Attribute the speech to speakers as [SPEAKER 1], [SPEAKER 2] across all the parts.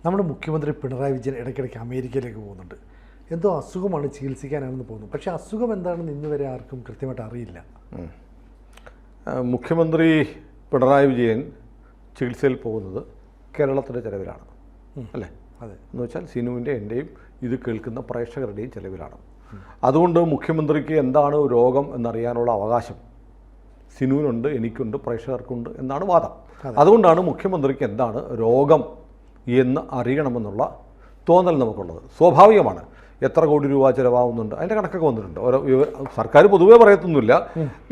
[SPEAKER 1] നമ്മുടെ മുഖ്യമന്ത്രി പിണറായി വിജയൻ ഇടയ്ക്കിടയ്ക്ക് അമേരിക്കയിലേക്ക് പോകുന്നുണ്ട്. എന്തോ അസുഖമാണ്, ചികിത്സിക്കാനാണെന്ന് പോകുന്നു. പക്ഷേ അസുഖം എന്താണെന്ന് ഇന്ന് വരെ ആർക്കും കൃത്യമായിട്ട് അറിയില്ല.
[SPEAKER 2] മുഖ്യമന്ത്രി പിണറായി വിജയൻ ചികിത്സയിൽ പോകുന്നത് കേരളത്തിൻ്റെ ചിലവിലാണ്, അല്ലേ?
[SPEAKER 1] അതെ.
[SPEAKER 2] എന്ന് വെച്ചാൽ സിനുവിൻ്റെ എൻ്റെയും ഇത് കേൾക്കുന്ന പ്രേക്ഷകരുടെയും ചിലവിലാണ്. അതുകൊണ്ട് മുഖ്യമന്ത്രിക്ക് എന്താണ് രോഗം എന്നറിയാനുള്ള അവകാശം സിനുവിനുണ്ട്, എനിക്കുണ്ട്, പ്രേക്ഷകർക്കുണ്ട് എന്നാണ് വാദം. അതുകൊണ്ടാണ് മുഖ്യമന്ത്രിക്ക് എന്താണ് രോഗം എന്ന് അറിയണമെന്നുള്ള തോന്നൽ നമുക്കുള്ളത്. സ്വാഭാവികമാണ്. എത്ര കോടി രൂപ ചിലവാകുന്നുണ്ട് അതിൻ്റെ കണക്കൊക്കെ വന്നിട്ടുണ്ട്. ഓരോ സർക്കാർ പൊതുവേ പറയത്തൊന്നുമില്ല.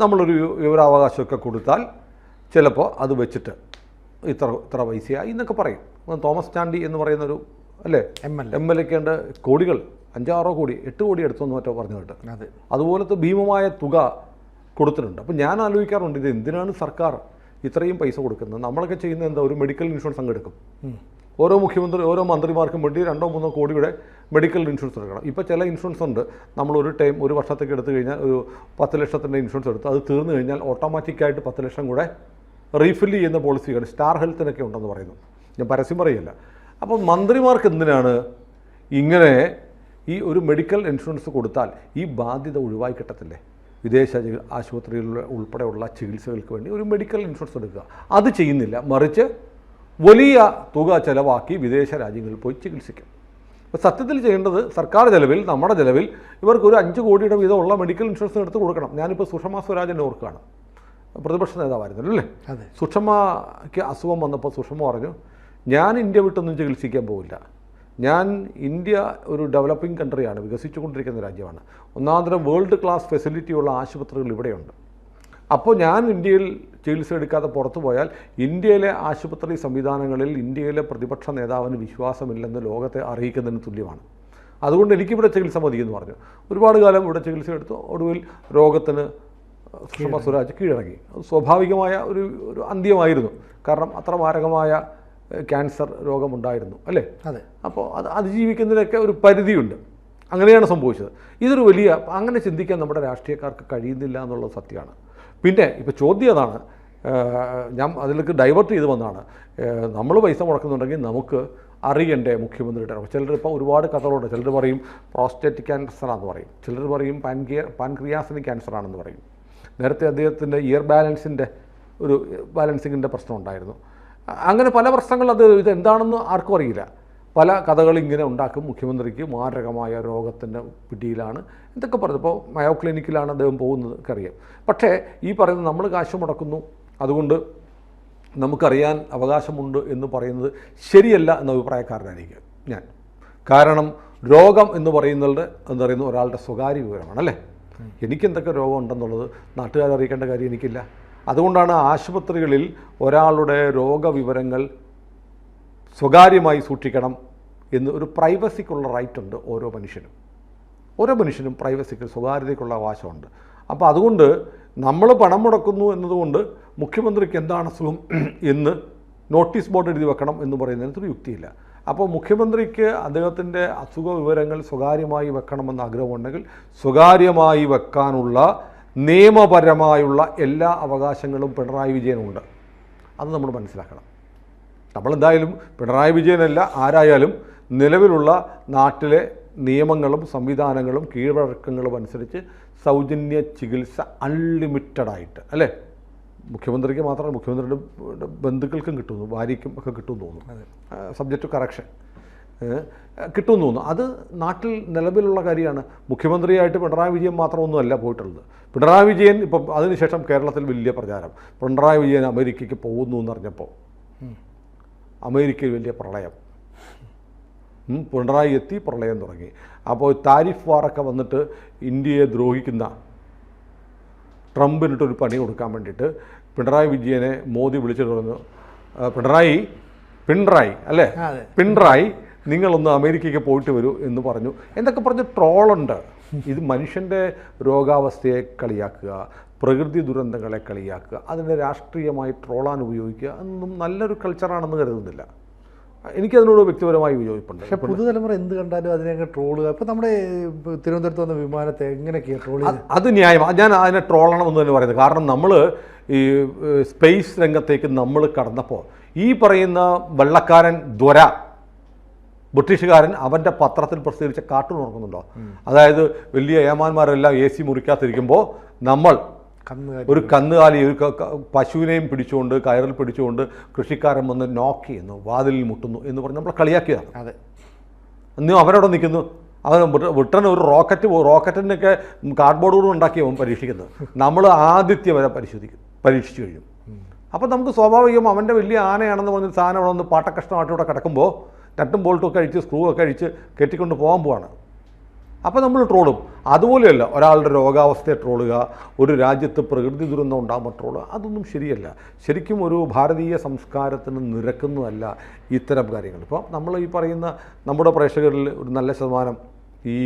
[SPEAKER 2] നമ്മളൊരു വിവരാവകാശമൊക്കെ കൊടുത്താൽ ചിലപ്പോൾ അത് വെച്ചിട്ട് ഇത്ര പൈസയായി എന്നൊക്കെ പറയും. തോമസ് ചാണ്ടി എന്ന് പറയുന്നൊരു അല്ലേ എം എൽ എക്ക് ഉണ്ട് കോടികൾ, 5-6 കോടി 8 കോടി എടുത്തെന്ന് മറ്റോ പറഞ്ഞു കേട്ട്.
[SPEAKER 1] അതെ, അതുപോലത്തെ
[SPEAKER 2] ഭീമമായ തുക കൊടുത്തിട്ടുണ്ട്. അപ്പോൾ ഞാൻ ആലോചിക്കാറുണ്ട്, ഇത് എന്തിനാണ് സർക്കാർ ഇത്രയും പൈസ കൊടുക്കുന്നത്? നമ്മളൊക്കെ ചെയ്യുന്നത് എന്താ, ഒരു മെഡിക്കൽ ഇൻഷുറൻസ് അങ്ങ് എടുക്കും. ഓരോ മന്ത്രിമാർക്കും വേണ്ടി 2-3 കോടിയുടെ മെഡിക്കൽ ഇൻഷുറൻസ് എടുക്കണം. ഇപ്പോൾ ചില ഇൻഷുറൻസ് ഉണ്ട്, നമ്മളൊരു ടൈം ഒരു വർഷത്തേക്ക് എടുത്തു കഴിഞ്ഞാൽ ഒരു 10 ലക്ഷത്തിൻ്റെ ഇൻഷുറൻസ് എടുത്ത് അത് തീർന്നു കഴിഞ്ഞാൽ ഓട്ടോമാറ്റിക്കായിട്ട് 10 ലക്ഷം കൂടെ റീഫിൽ ചെയ്യുന്ന പോളിസികൾ സ്റ്റാർ ഹെൽത്തിനൊക്കെ ഉണ്ടെന്ന് പറയുന്നു. ഞാൻ പരസ്യം പറയില്ല. അപ്പോൾ മന്ത്രിമാർക്ക് എന്തിനാണ് ഇങ്ങനെ ഈ ഒരു മെഡിക്കൽ ഇൻഷുറൻസ് കൊടുത്താൽ ഈ ബാധ്യത ഒഴിവായി കിട്ടത്തില്ലേ? വിദേശ ആശുപത്രികളിൽ ഉൾപ്പെടെയുള്ള ചികിത്സകൾക്ക് വേണ്ടി ഒരു മെഡിക്കൽ ഇൻഷുറൻസ് എടുക്കുക, അത് ചെയ്യുന്നില്ല. മറിച്ച് വലിയ തുക ചിലവാക്കി വിദേശ രാജ്യങ്ങളിൽ പോയി ചികിത്സിക്കും. അപ്പോൾ സത്യത്തിൽ ചെയ്യേണ്ടത് സർക്കാർ ചിലവിൽ, നമ്മുടെ ചിലവിൽ ഇവർക്കൊരു 5 കോടിയുടെ വീതമുള്ള മെഡിക്കൽ ഇൻഷുറൻസ് എടുത്ത് കൊടുക്കണം. ഞാനിപ്പോൾ സുഷമ സ്വരാജിനെ ഓർക്കുകയാണ്, പ്രതിപക്ഷ നേതാവായിരുന്നല്ലോ അല്ലേ? സുഷമയ്ക്ക് അസുഖം വന്നപ്പോൾ സുഷമ പറഞ്ഞു, ഞാൻ ഇന്ത്യ വിട്ടൊന്നും ചികിത്സിക്കാൻ പോവില്ല. ഇന്ത്യ ഒരു ഡെവലപ്പിംഗ് കൺട്രിയാണ്, വികസിച്ചുകൊണ്ടിരിക്കുന്ന രാജ്യമാണ്. ഒന്നാന്തരം വേൾഡ് ക്ലാസ് ഫെസിലിറ്റിയുള്ള ആശുപത്രികൾ ഇവിടെയുണ്ട്. അപ്പോൾ ഞാൻ ഇന്ത്യയിൽ ചികിത്സ എടുക്കാതെ പുറത്തു പോയാൽ ഇന്ത്യയിലെ ആശുപത്രി സംവിധാനങ്ങളിൽ ഇന്ത്യയിലെ പ്രതിപക്ഷ നേതാവിന് വിശ്വാസമില്ലെന്ന് ലോകത്തെ അറിയിക്കുന്നതിന് തുല്യമാണ്. അതുകൊണ്ട് എനിക്കിവിടെ ചികിത്സ മതിയെന്ന് പറഞ്ഞു. ഒരുപാട് കാലം ഇവിടെ ചികിത്സ എടുത്തു. ഒടുവിൽ രോഗത്തിന് സുഷമ സ്വരാജ് കീഴടങ്ങി. അത് സ്വാഭാവികമായ ഒരു അന്ത്യമായിരുന്നു. കാരണം അത്ര മാരകമായ ക്യാൻസർ രോഗമുണ്ടായിരുന്നു, അല്ലേ?
[SPEAKER 1] അതെ.
[SPEAKER 2] അപ്പോൾ അത് അതിജീവിക്കുന്നതിനൊക്കെ ഒരു പരിധിയുണ്ട്. അങ്ങനെയാണ് സംഭവിച്ചത്. ഇതൊരു വലിയ, അങ്ങനെ ചിന്തിക്കാൻ നമ്മുടെ രാഷ്ട്രീയക്കാർക്ക് കഴിയുന്നില്ല എന്നുള്ളത് സത്യമാണ്. പിന്നെ ഇപ്പോൾ ചോദ്യം അതാണ്, ഞാൻ അതിലേക്ക് ഡൈവേർട്ട് ചെയ്ത് വന്നതാണ്. നമ്മൾ പൈസ മുടക്കുന്നുണ്ടെങ്കിൽ നമുക്ക് അറിയണ്ടേ മുഖ്യമന്ത്രിയുടെ? ചിലരിപ്പോൾ ഒരുപാട് കഥകളുണ്ട്. ചിലർ പറയും പ്രോസ്റ്റേറ്റ് ക്യാൻസറാണെന്ന് പറയും, ചിലർ പറയും പാൻക്രിയാസിന് ക്യാൻസറാണെന്ന് പറയും. നേരത്തെ അദ്ദേഹത്തിൻ്റെ ഇയർ ബാലൻസിങ്ങിൻ്റെ പ്രശ്നം ഉണ്ടായിരുന്നു. അങ്ങനെ പല പ്രശ്നങ്ങൾ ഇത് എന്താണെന്ന് ആർക്കും അറിയില്ല. പല കഥകൾ ഇങ്ങനെ ഉണ്ടാക്കും. മുഖ്യമന്ത്രിക്ക് മാരകമായ രോഗത്തിൻ്റെ പിടിയിലാണ് എന്തൊക്കെ പറഞ്ഞു. ഇപ്പോൾ മയോ ക്ലിനിക്കിലാണ് അദ്ദേഹം പോകുന്നത് ഒക്കെ അറിയാം. പക്ഷേ ഈ പറയുന്നത് നമ്മൾ കാശ് മുടക്കുന്നു, അതുകൊണ്ട് നമുക്കറിയാൻ അവകാശമുണ്ട് എന്ന് പറയുന്നത് ശരിയല്ല എന്ന അഭിപ്രായക്കാരനായിരിക്കും ഞാൻ. കാരണം രോഗം എന്ന് പറയുന്നത് ഒരാളുടെ സ്വകാര്യ വിവരമാണ്, അല്ലേ? എനിക്കെന്തൊക്കെ രോഗം ഉണ്ടെന്നുള്ളത് നാട്ടുകാരെ അറിയിക്കേണ്ട കാര്യം എനിക്കില്ല. അതുകൊണ്ടാണ് ആശുപത്രികളിൽ ഒരാളുടെ രോഗവിവരങ്ങൾ സ്വകാര്യമായി സൂക്ഷിക്കണം എന്ന് ഒരു പ്രൈവസിക്കുള്ള റൈറ്റ് ഉണ്ട് ഓരോ മനുഷ്യനും പ്രൈവസിക്ക്, സ്വകാര്യതയ്ക്കുള്ള അവകാശമുണ്ട്. അപ്പോൾ അതുകൊണ്ട് നമ്മൾ പണം മുടക്കുന്നു എന്നതുകൊണ്ട് മുഖ്യമന്ത്രിക്ക് എന്താണ് അസുഖം എന്ന് നോട്ടീസ് ബോർഡ് എഴുതി വെക്കണം എന്ന് പറയുന്നതിനൊരു യുക്തിയില്ല. അപ്പോൾ മുഖ്യമന്ത്രിക്ക് അദ്ദേഹത്തിൻ്റെ അസുഖ വിവരങ്ങൾ സ്വകാര്യമായി വെക്കണമെന്ന് ആഗ്രഹമുണ്ടെങ്കിൽ സ്വകാര്യമായി വെക്കാനുള്ള നിയമപരമായുള്ള എല്ലാ അവകാശങ്ങളും പിണറായി വിജയനുണ്ട്. അത് നമ്മൾ മനസ്സിലാക്കണം. നമ്മളെന്തായാലും പിണറായി വിജയനല്ല, ആരായാലും നിലവിലുള്ള നാട്ടിലെ നിയമങ്ങളും സംവിധാനങ്ങളും കീഴ്വഴക്കങ്ങളും അനുസരിച്ച് സൗജന്യ ചികിത്സ അൺലിമിറ്റഡായിട്ട്, അല്ലേ? മുഖ്യമന്ത്രിക്ക് മാത്രമല്ല, മുഖ്യമന്ത്രിയുടെ ബന്ധുക്കൾക്കും കിട്ടുന്നു, ഭാര്യയ്ക്കും ഒക്കെ കിട്ടുമെന്ന് തോന്നുന്നു. സബ്ജക്റ്റ് ടു കറക്ഷൻ കിട്ടുമെന്ന് തോന്നുന്നു. അത് നാട്ടിൽ നിലവിലുള്ള കാര്യമാണ്. മുഖ്യമന്ത്രിയായിട്ട് പിണറായി വിജയൻ മാത്രമൊന്നുമല്ല പോയിട്ടുള്ളത്. പിണറായി വിജയൻ ഇപ്പം അതിനുശേഷം കേരളത്തിൽ വലിയ പ്രചാരം, പിണറായി വിജയൻ അമേരിക്കയ്ക്ക് പോകുന്നു എന്നറിഞ്ഞപ്പോൾ അമേരിക്കയിൽ വലിയ പ്രളയം, പിണറായി എത്തി, പ്രളയം തുടങ്ങി. അപ്പോൾ താരിഫ് വാറൊക്കെ വന്നിട്ട് ഇന്ത്യയെ ദ്രോഹിക്കുന്ന ട്രംപിനിട്ടൊരു പണി കൊടുക്കാൻ വേണ്ടിയിട്ട് പിണറായി വിജയനെ മോദി വിളിച്ചിട്ട് പറഞ്ഞു, പിണറായി നിങ്ങളൊന്ന് അമേരിക്കയ്ക്ക് പോയിട്ട് വരൂ എന്ന് പറഞ്ഞു. എന്തൊക്കെ പറഞ്ഞ് ട്രോളുണ്ട്. ഇത് മനുഷ്യൻ്റെ രോഗാവസ്ഥയെ കളിയാക്കുക, പ്രകൃതി ദുരന്തങ്ങളെ കളിയാക്കുക, അതിനെ രാഷ്ട്രീയമായി ട്രോളാൻ ഉപയോഗിക്കുക എന്നൊന്നും നല്ലൊരു കൾച്ചറാണെന്ന് കരുതുന്നില്ല. എനിക്കതിനോട് വ്യക്തിപരമായി വിയോജിപ്പുണ്ട്.
[SPEAKER 1] പക്ഷേ പുതുതലമുറ എന്ത് കണ്ടാലും അതിനെ ട്രോളുക. ഇപ്പോൾ നമ്മുടെ തിരുവനന്തപുരത്ത് വന്ന വിമാനത്തെ എങ്ങനെയൊക്കെയാണ് ട്രോൾ ചെയ്യുന്നത്?
[SPEAKER 2] അത് ന്യായമാണ്. ഞാൻ അതിനെ ട്രോളണമെന്ന് തന്നെ പറയുന്നത്. കാരണം നമ്മൾ ഈ സ്പേസ് രംഗത്തേക്ക് നമ്മൾ കടന്നപ്പോൾ ഈ പറയുന്ന വെള്ളക്കാരൻ ദ്വര ബ്രിട്ടീഷുകാരൻ അവൻ്റെ പത്രത്തിൽ പ്രസിദ്ധീകരിച്ച കാർട്ടൂൺ ഓർക്കുന്നുണ്ടോ? അതായത് വലിയ ഏമാന്മാരെല്ലാം AC മുറിക്കാത്തിരിക്കുമ്പോൾ നമ്മൾ ഒരു കന്നുകാലി പശുവിനെയും പിടിച്ചുകൊണ്ട് കയറിൽ പിടിച്ചുകൊണ്ട് കൃഷിക്കാരൻ വന്ന് നോക്ക് ചെയ്യുന്നു, വാതിലിൽ മുട്ടുന്നു എന്ന് പറഞ്ഞ് നമ്മൾ കളിയാക്കിയതാണ്.
[SPEAKER 1] അതെ,
[SPEAKER 2] ഇന്നും അവരവിടെ നിൽക്കുന്നു. അവൻ ബ്രിട്ടൻ ഒരു റോക്കറ്റിനൊക്കെ കാർഡ്ബോർഡ് കൊണ്ട് ഉണ്ടാക്കിയവൻ പരീക്ഷിക്കുന്നത്. നമ്മൾ ആദിത്യം വരെ പരീക്ഷിച്ചു കഴിഞ്ഞു. അപ്പം നമുക്ക് സ്വാഭാവികം അവൻ്റെ വലിയ ആനയാണെന്ന് പറഞ്ഞ് സാധനം അവിടെ ഒന്ന് പാട്ടക്കഷ്ണമായിട്ട് ഇവിടെ കിടക്കുമ്പോൾ നട്ടും ബോൾട്ടും ഒക്കെ അഴിച്ച് സ്ക്രൂ ഒക്കെ അഴിച്ച് കെട്ടിക്കൊണ്ട് പോകാൻ പോവാണ്. അപ്പോൾ നമ്മൾ ട്രോളും. അതുപോലെയല്ല ഒരാളുടെ രോഗാവസ്ഥയെ ട്രോളുക, ഒരു രാജ്യത്ത് പ്രകൃതി ദുരന്തം ഉണ്ടാകുമ്പോൾ ട്രോളുക, അതൊന്നും ശരിയല്ല. ശരിക്കും ഒരു ഭാരതീയ സംസ്കാരത്തിന് നിരക്കുന്നതല്ല ഇത്തരം കാര്യങ്ങൾ. ഇപ്പോൾ നമ്മൾ ഈ പറയുന്ന നമ്മുടെ പ്രേക്ഷകരിൽ ഒരു നല്ല ശതമാനം ഈ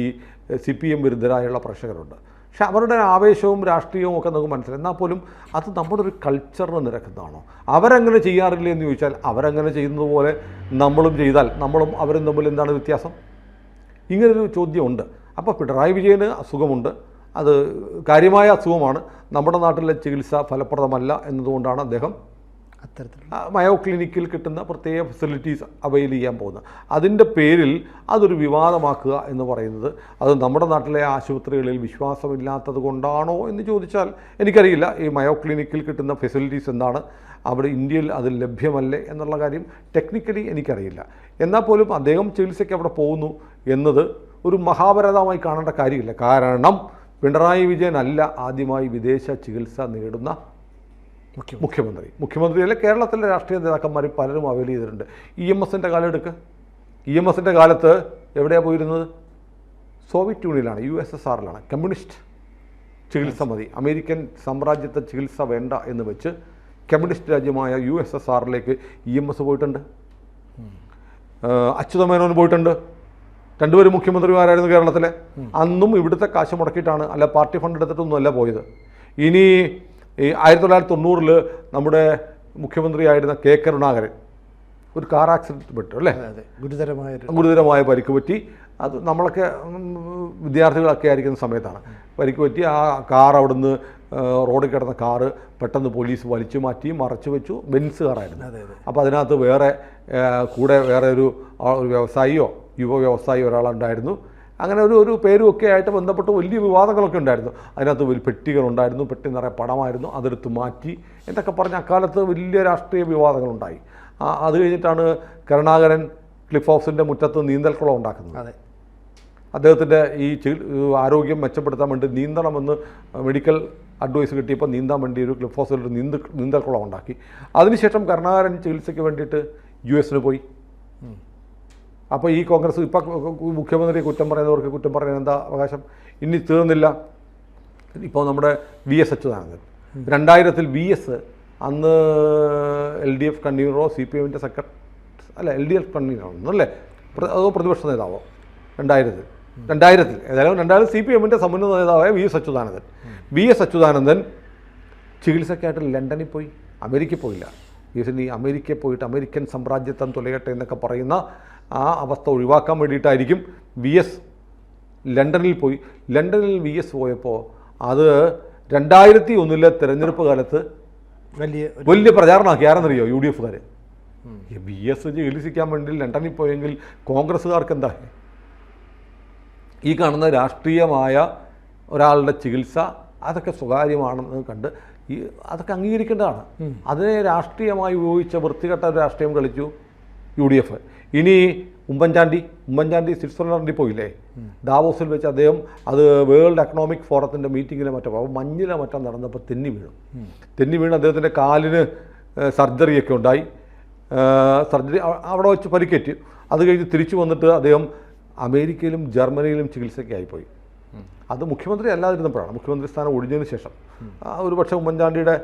[SPEAKER 2] CPM വിരുദ്ധരായുള്ള പ്രേക്ഷകരുണ്ട്. പക്ഷെ അവരുടെ ആവേശവും രാഷ്ട്രീയവും ഒക്കെ നമുക്ക് മനസ്സിലായി. എന്നാൽ പോലും അത് നമ്മുടെ ഒരു കൾച്ചറിന് നിരക്കുന്നതാണോ? അവരങ്ങനെ ചെയ്യാറില്ല എന്ന് ചോദിച്ചാൽ അവരങ്ങനെ ചെയ്യുന്നത് പോലെ നമ്മളും ചെയ്താൽ നമ്മളും അവരും തമ്മിൽ എന്താണ് വ്യത്യാസം? ഇങ്ങനൊരു ചോദ്യമുണ്ട്. അപ്പോൾ പിണറായി വിജയന് അസുഖമുണ്ട്, അത് കാര്യമായ അസുഖമാണ്. നമ്മുടെ നാട്ടിലെ ചികിത്സ ഫലപ്രദമല്ല എന്നതുകൊണ്ടാണ് അദ്ദേഹം
[SPEAKER 1] അത്തരത്തിലുള്ള
[SPEAKER 2] മയോ ക്ലിനിക്കിൽ കിട്ടുന്ന പ്രത്യേക ഫെസിലിറ്റീസ് അവൈൽ ചെയ്യാൻ പോകുന്നത്. അതിൻ്റെ പേരിൽ അതൊരു വിവാദമാക്കുക എന്ന് പറയുന്നത് അത് നമ്മുടെ നാട്ടിലെ ആശുപത്രികളിൽ വിശ്വാസമില്ലാത്തത് കൊണ്ടാണോ എന്ന് ചോദിച്ചാൽ എനിക്കറിയില്ല. ഈ മയോ ക്ലിനിക്കിൽ കിട്ടുന്ന ഫെസിലിറ്റീസ് എന്താണ്, അവിടെ ഇന്ത്യയിൽ അത് ലഭ്യമല്ലേ എന്നുള്ള കാര്യം ടെക്നിക്കലി എനിക്കറിയില്ല. എന്നാൽ പോലും അദ്ദേഹം ചികിത്സയ്ക്ക് അവിടെ പോകുന്നു എന്നത് ഒരു മഹാപരാധമായി കാണേണ്ട കാര്യമില്ല. കാരണം പിണറായി വിജയൻ അല്ല ആദ്യമായി വിദേശ ചികിത്സ നേടുന്ന മുഖ്യമന്ത്രിയല്ല, കേരളത്തിലെ രാഷ്ട്രീയ നേതാക്കന്മാർ പലരും അവൈൽ ചെയ്തിട്ടുണ്ട്. EMSൻ്റെ കാലം എടുക്കുക. EMSൻ്റെ കാലത്ത് എവിടെയാണ് പോയിരുന്നത്? സോവിയറ്റ് യൂണിയനിലാണ്, USSRലാണ്. കമ്മ്യൂണിസ്റ്റ് ചികിത്സ മതി, അമേരിക്കൻ സാമ്രാജ്യത്തെ ചികിത്സ വേണ്ട എന്ന് വെച്ച് കമ്മ്യൂണിസ്റ്റ് രാജ്യമായ USSRലേക്ക് EMS പോയിട്ടുണ്ട്. അച്യുതമേനോൻ പോയിട്ടുണ്ട്. രണ്ടുപേരും മുഖ്യമന്ത്രിമാരായിരുന്നു കേരളത്തിലെ. അന്നും ഇവിടുത്തെ കാശ് മുടക്കിയിട്ടാണ്, അല്ല പാർട്ടി ഫണ്ട് എടുത്തിട്ടൊന്നുമല്ല പോയത്. ഇനി ഈ 1990 നമ്മുടെ മുഖ്യമന്ത്രിയായിരുന്ന K. കരുണാകരൻ ഒരു കാർ ആക്സിഡൻറ്റ് പെട്ടു അല്ലേ? ഗുരുതരമായ പരിക്ക് പറ്റി. അത് നമ്മളൊക്കെ വിദ്യാർത്ഥികളൊക്കെ ആയിരിക്കുന്ന സമയത്താണ് പരിക്ക് പറ്റി. ആ കാർ അവിടുന്ന് റോഡിൽ കിടന്ന കാറ് പെട്ടെന്ന് പോലീസ് വലിച്ചു മാറ്റി മറച്ചു വെച്ചു. ബെൻസ് കാറായിരുന്നു. അപ്പോൾ അതിനകത്ത് കൂടെ വേറെ ഒരു വ്യവസായിയോ യുവ വ്യവസായിയോ ഒരാളുണ്ടായിരുന്നു. അങ്ങനെ ഒരു പേരും ഒക്കെ ആയിട്ട് ബന്ധപ്പെട്ട് വലിയ വിവാദങ്ങളൊക്കെ ഉണ്ടായിരുന്നു. അതിനകത്ത് വലിയ പെട്ടികളുണ്ടായിരുന്നു, പെട്ടി നിറയെ പണമായിരുന്നു, അതെടുത്ത് മാറ്റി എന്നൊക്കെ പറഞ്ഞ് അക്കാലത്ത് വലിയ രാഷ്ട്രീയ വിവാദങ്ങളുണ്ടായി. അത് കഴിഞ്ഞിട്ടാണ് കരുണാകരൻ ക്ലിഫ് ഹൗസിൻ്റെ മുറ്റത്ത് നീന്തൽക്കുളം ഉണ്ടാക്കുന്നത്. അദ്ദേഹത്തിൻ്റെ ഈ ആരോഗ്യം മെച്ചപ്പെടുത്താൻ വേണ്ടി നീന്തണമെന്ന് മെഡിക്കൽ അഡ്വൈസ് കിട്ടിയപ്പോൾ നീന്താൻ വേണ്ടി ഒരു ക്ലിഫ് ഹൗസിൽ ഒരു നീന്തൽക്കുളം ഉണ്ടാക്കി. അതിനുശേഷം കരുണാകരൻ ചികിത്സയ്ക്ക് വേണ്ടിയിട്ട് US പോയി. അപ്പോൾ ഈ കോൺഗ്രസ് ഇപ്പം മുഖ്യമന്ത്രിയെ കുറ്റം പറയുന്നവർക്ക് കുറ്റം പറയാൻ എന്താ അവകാശം? ഇനി തീർന്നില്ല. ഇപ്പോൾ നമ്മുടെ VS അച്യുതാനന്ദൻ 2000 VS അന്ന് LDF കൺവീനറോ CPMൻ്റെ അല്ല LDF കൺവീനറോ അല്ലേ, അതോ പ്രതിപക്ഷ നേതാവോ 2000 ഏതായാലും 2000 CPMൻ്റെ സമുന്നത നേതാവായ VS അച്യുതാനന്ദൻ ചികിത്സയ്ക്കായിട്ട് ലണ്ടനിൽ പോയി, അമേരിക്കയിൽ പോയില്ല. ഈ അമേരിക്കയിൽ പോയിട്ട് അമേരിക്കൻ സാമ്രാജ്യത്വം തുലയട്ടെ എന്നൊക്കെ പറയുന്ന ആ അവസ്ഥ ഒഴിവാക്കാൻ വേണ്ടിയിട്ടായിരിക്കും VS ലണ്ടനിൽ പോയി. ലണ്ടനിൽ VS പോയപ്പോൾ അത് 2001 തെരഞ്ഞെടുപ്പ് കാലത്ത് വലിയ പ്രചാരണമാക്കി. ആരെന്നറിയോ? UDFകാർ. VS ചികിത്സിക്കാൻ വേണ്ടി ലണ്ടനിൽ പോയെങ്കിൽ കോൺഗ്രസ്സുകാർക്ക് എന്താ? ഈ കാണുന്ന രാഷ്ട്രീയമായ ഒരാളുടെ ചികിത്സ അതൊക്കെ സ്വകാര്യമാണെന്ന് കണ്ട് അതൊക്കെ അംഗീകരിക്കേണ്ടതാണ്. അതിനെ രാഷ്ട്രീയമായി ഉപയോഗിച്ച വൃത്തികെട്ട ഒരു രാഷ്ട്രീയം കളിച്ചു UDF. ഇനി ഉമ്മൻചാണ്ടി സ്വിറ്റ്സർലൻഡിൽ പോയില്ലേ, ഡാവോസിൽ വെച്ച് അദ്ദേഹം അത് വേൾഡ് എക്കണോമിക് ഫോറത്തിൻ്റെ മീറ്റിങ്ങിലെ അപ്പോൾ മഞ്ഞിലെ നടന്നപ്പോൾ തെന്നി വീണ് അദ്ദേഹത്തിൻ്റെ കാലിന് സർജറിയൊക്കെ ഉണ്ടായി. അവിടെ വെച്ച് പരിക്കേറ്റ്. അത് കഴിഞ്ഞ് തിരിച്ചു വന്നിട്ട് അദ്ദേഹം അമേരിക്കയിലും ജർമ്മനിയിലും ചികിത്സയ്ക്കായിപ്പോയി. അത് മുഖ്യമന്ത്രി അല്ലാതിരുന്നപ്പോഴാണ്. മുഖ്യമന്ത്രി സ്ഥാനം ഒഴിഞ്ഞതിന് ശേഷം ഒരു പക്ഷേ ഉമ്മൻചാണ്ടിയുടെ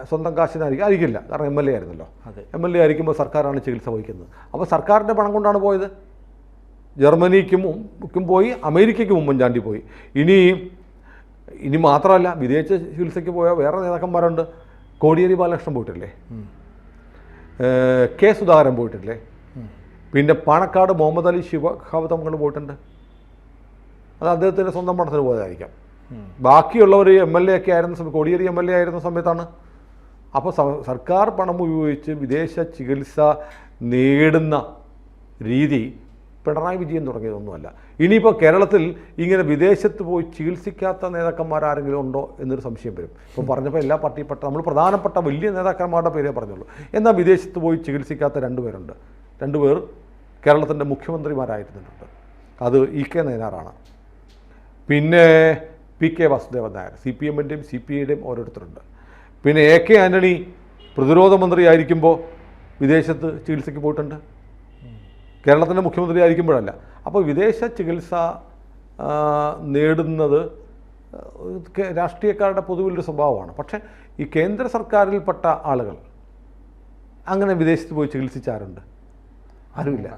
[SPEAKER 2] സ്വന്തം കാശിനായിരിക്കില്ല, കാരണം MLA ആയിരുന്നല്ലോ. MLA ആയിരിക്കുമ്പോൾ സർക്കാരാണ് ചികിത്സ വഹിക്കുന്നത്. അപ്പോൾ സർക്കാരിൻ്റെ പണം കൊണ്ടാണ് പോയത്. ജർമ്മനിക്കും പോയി, അമേരിക്കയ്ക്കും ഉമ്മൻചാണ്ടി പോയി. ഇനി മാത്രമല്ല, വിദേശ ചികിത്സയ്ക്ക് പോയ വേറെ നേതാക്കന്മാരുണ്ട്. കോടിയേരി ബാലകൃഷ്ണൻ പോയിട്ടില്ലേ, K. സുധാകരൻ പോയിട്ടില്ലേ, പിന്നെ പാണക്കാട് മുഹമ്മദ് അലി ശിഹാബ് തങ്ങൾ പോയിട്ടുണ്ട്. അത് അദ്ദേഹത്തിൻ്റെ സ്വന്തം പണത്തിന് പോയതായിരിക്കാം. ബാക്കിയുള്ളവർ MLA ഒക്കെ ആയിരുന്ന സമയത്ത്, കോടിയേരി MLA ആയിരുന്ന സമയത്താണ്. അപ്പോൾ സർക്കാർ പണം ഉപയോഗിച്ച് വിദേശ ചികിത്സ നേടുന്ന രീതി പിണറായി വിജയൻ തുടങ്ങിയതൊന്നുമല്ല. ഇനിയിപ്പോൾ കേരളത്തിൽ ഇങ്ങനെ വിദേശത്ത് പോയി ചികിത്സിക്കാത്ത നേതാക്കന്മാരാരെങ്കിലും ഉണ്ടോ എന്നൊരു സംശയം വരും. ഇപ്പോൾ പറഞ്ഞപ്പോൾ എല്ലാ പാർട്ടിപ്പെട്ട നമ്മൾ പ്രധാനപ്പെട്ട വലിയ നേതാക്കന്മാരുടെ പേരേ പറഞ്ഞുള്ളൂ. എന്നാൽ വിദേശത്ത് പോയി ചികിത്സിക്കാത്ത 2 പേരുണ്ട്. 2 പേർ കേരളത്തിൻ്റെ മുഖ്യമന്ത്രിമാരായിരുന്നിട്ടുണ്ട്. അത് ഇ കെ നയനാറാണ്, പിന്നെ പി കെ വാസുദേവൻ നായർ. CPM-ൻ്റെയും CPI-യുടെയും ഓരോരുത്തരുണ്ട്. പിന്നെ എ കെ ആൻ്റണി പ്രതിരോധ മന്ത്രിയായിരിക്കുമ്പോൾ വിദേശത്ത് ചികിത്സയ്ക്ക് പോയിട്ടുണ്ട്, കേരളത്തിൻ്റെ മുഖ്യമന്ത്രി ആയിരിക്കുമ്പോഴല്ല. അപ്പോൾ വിദേശ ചികിത്സ നേടുന്നത് രാഷ്ട്രീയക്കാരുടെ പൊതുവിലൊരു സ്വഭാവമാണ്. പക്ഷേ ഈ കേന്ദ്ര സർക്കാരിൽപ്പെട്ട ആളുകൾ അങ്ങനെ വിദേശത്ത് പോയി ചികിത്സിച്ചാരുണ്ട്? ആരുമില്ല.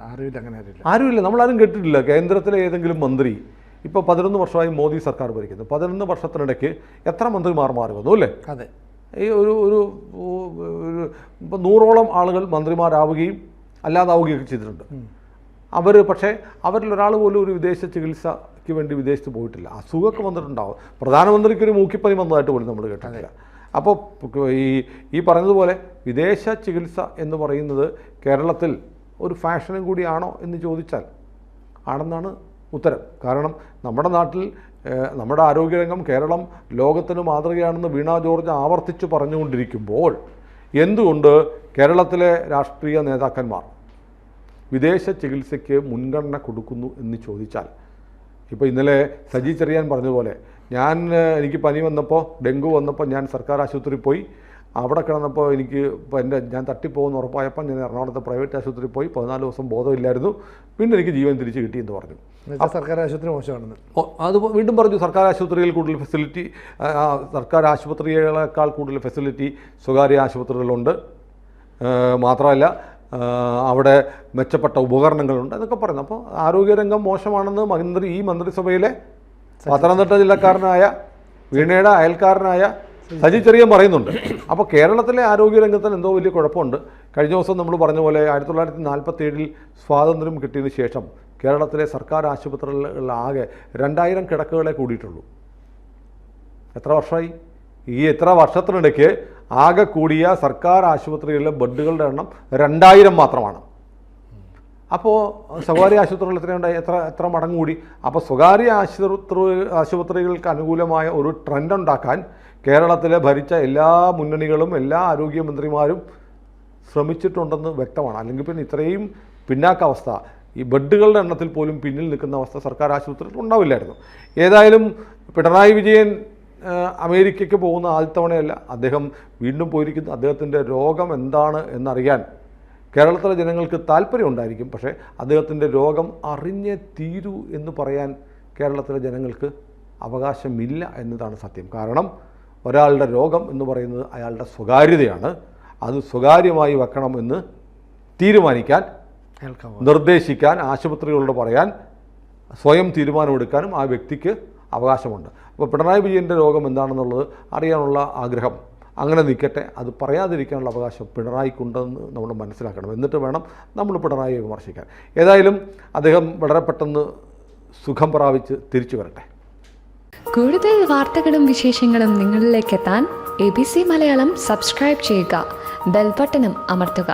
[SPEAKER 2] ആരുമില്ല. നമ്മളാരും കേട്ടിട്ടില്ല. കേന്ദ്രത്തിലെ ഏതെങ്കിലും മന്ത്രി ഇപ്പോൾ 11 വർഷമായി മോദി സർക്കാർ ഭരിക്കുന്നു. 11 വർഷത്തിനിടയ്ക്ക് എത്ര മന്ത്രിമാർ മാറി വന്നു അല്ലേ?
[SPEAKER 1] അതെ.
[SPEAKER 2] ഈ ഇപ്പോൾ 100ഓളം ആളുകൾ മന്ത്രിമാരാവുകയും അല്ലാതാവുകയൊക്കെ ചെയ്തിട്ടുണ്ട്. പക്ഷേ അവരിലൊരാൾ പോലും ഒരു വിദേശ ചികിത്സയ്ക്ക് വേണ്ടി വിദേശത്ത് പോയിട്ടില്ല. അസുഖമൊക്കെ വന്നിട്ടുണ്ടാവും. പ്രധാനമന്ത്രിക്കൊരു മൂക്കിപ്പനി വന്നതായിട്ട് പോലും നമ്മൾ കേട്ടിട്ടില്ല. അപ്പോൾ ഈ പറഞ്ഞതുപോലെ വിദേശ ചികിത്സ എന്ന് പറയുന്നത് കേരളത്തിൽ ഒരു ഫാഷനും കൂടിയാണോ എന്ന് ചോദിച്ചാൽ ആണെന്നാണ് ഉത്തരം. കാരണം നമ്മുടെ നാട്ടിൽ നമ്മുടെ ആരോഗ്യരംഗം കേരളം ലോകത്തിന് മാതൃകയാണെന്ന് വീണ ജോർജ് ആവർത്തിച്ച് പറഞ്ഞുകൊണ്ടിരിക്കുമ്പോൾ എന്തുകൊണ്ട് കേരളത്തിലെ രാഷ്ട്രീയ നേതാക്കന്മാർ വിദേശ ചികിത്സയ്ക്ക് മുൻഗണന കൊടുക്കുന്നു എന്ന് ചോദിച്ചാൽ, ഇപ്പോൾ ഇന്നലെ സജി ചെറിയാൻ പറഞ്ഞതുപോലെ എനിക്ക് പനി വന്നപ്പോൾ, ഡെങ്കു വന്നപ്പോൾ ഞാൻ സർക്കാർ ആശുപത്രിയിൽ പോയി. അവിടെ കിടന്നപ്പോൾ ഞാൻ തട്ടിപ്പോകുന്ന ഉറപ്പായപ്പോൾ ഞാൻ എറണാകുളത്തെ പ്രൈവറ്റ് ആശുപത്രിയിൽ പോയി. 14 ദിവസം ബോധമില്ലായിരുന്നു. പിന്നെ എനിക്ക് ജീവൻ തിരിച്ച് കിട്ടിയെന്ന് പറഞ്ഞു.
[SPEAKER 1] സർക്കാർ ആശുപത്രി മോശമാണെന്ന്
[SPEAKER 2] അത് വീണ്ടും പറഞ്ഞു. സർക്കാർ ആശുപത്രിയിൽ കൂടുതൽ ഫെസിലിറ്റി, സർക്കാർ ആശുപത്രികളെക്കാൾ കൂടുതൽ ഫെസിലിറ്റി സ്വകാര്യ ആശുപത്രികളുണ്ട്. മാത്രമല്ല അവിടെ മെച്ചപ്പെട്ട ഉപകരണങ്ങളുണ്ട് എന്നൊക്കെ പറയുന്നു. അപ്പോൾ ആരോഗ്യരംഗം മോശമാണെന്ന് ഈ മന്ത്രിസഭയിലെ പത്തനംതിട്ട ജില്ലക്കാരനായ വീണയുടെ അയൽക്കാരനായ സജി ചെറിയാൻ പറയുന്നുണ്ട്. അപ്പോൾ കേരളത്തിലെ ആരോഗ്യരംഗത്തിന് എന്തോ വലിയ കുഴപ്പമുണ്ട്. കഴിഞ്ഞ ദിവസം നമ്മൾ പറഞ്ഞ പോലെ 1947 സ്വാതന്ത്ര്യം കിട്ടിയതിന് ശേഷം കേരളത്തിലെ സർക്കാർ ആശുപത്രികളിലാകെ 2000 കിടക്കുകളെ കൂടിയിട്ടുള്ളൂ. എത്ര വർഷമായി? ഈ എത്ര വർഷത്തിനിടയ്ക്ക് ആകെ കൂടിയ സർക്കാർ ആശുപത്രികളിലെ ബെഡുകളുടെ എണ്ണം 2000 മാത്രമാണ്. അപ്പോൾ സ്വകാര്യ ആശുപത്രികൾ എത്രയുണ്ടായി? എത്ര മടങ്ങ് കൂടി? അപ്പോൾ സ്വകാര്യ ആശുപത്രികൾക്ക് അനുകൂലമായ ഒരു ട്രെൻഡ് ഉണ്ടാക്കാൻ കേരളത്തിലെ ഭരിച്ച എല്ലാ മുന്നണികളും എല്ലാ ആരോഗ്യമന്ത്രിമാരും ശ്രമിച്ചിട്ടുണ്ടെന്ന് വ്യക്തമാണ്. അല്ലെങ്കിൽ പിന്നെ ഇത്രയും പിന്നാക്കാവസ്ഥ, ഈ ബെഡുകളുടെ എണ്ണത്തിൽ പോലും പിന്നിൽ നിൽക്കുന്ന അവസ്ഥ സർക്കാർ ആശുപത്രിയിൽ ഉണ്ടാവില്ലായിരുന്നു. ഏതായാലും പിണറായി വിജയൻ അമേരിക്കയ്ക്ക് പോകുന്ന ആദ്യ തവണയല്ല. അദ്ദേഹം വീണ്ടും പോയിരിക്കുന്നു. അദ്ദേഹത്തിൻ്റെ രോഗം എന്താണ് എന്നറിയാൻ കേരളത്തിലെ ജനങ്ങൾക്ക് താല്പര്യമുണ്ടായിരിക്കും. പക്ഷേ അദ്ദേഹത്തിൻ്റെ രോഗം അറിഞ്ഞേ തീരൂ എന്ന് പറയാൻ കേരളത്തിലെ ജനങ്ങൾക്ക് അവകാശമില്ല എന്നതാണ് സത്യം. കാരണം ഒരാളുടെ രോഗം എന്ന് പറയുന്നത് അയാളുടെ സ്വകാര്യതയാണ്. അത് സ്വകാര്യമായി വെക്കണമെന്ന് തീരുമാനിക്കാൻ, നിർദ്ദേശിക്കാൻ, ആശുപത്രികളോട് പറയാൻ, സ്വയം തീരുമാനമെടുക്കാനും ആ വ്യക്തിക്ക് അവകാശമുണ്ട്. അപ്പോൾ പിണറായി വിജയൻ്റെ രോഗം എന്താണെന്നുള്ളത് അറിയാനുള്ള ആഗ്രഹം അങ്ങനെ നിൽക്കട്ടെ. അത് പറയാതിരിക്കാനുള്ള അവകാശം പിണറായിക്കുണ്ടെന്ന് നമ്മൾ മനസ്സിലാക്കണം. എന്നിട്ട് വേണം നമ്മൾ പിണറായിയെ വിമർശിക്കാൻ. ഏതായാലും അദ്ദേഹം വളരെ പെട്ടെന്ന് സുഖം പ്രാപിച്ച് തിരിച്ചു വരട്ടെ.
[SPEAKER 3] കൂടുതൽ വാർത്തകളും വിശേഷങ്ങളും നിങ്ങളിലേക്ക് എത്താൻ ABC മലയാളം സബ്സ്ക്രൈബ് ചെയ്യുക, ബെൽ ബട്ടണും അമർത്തുക.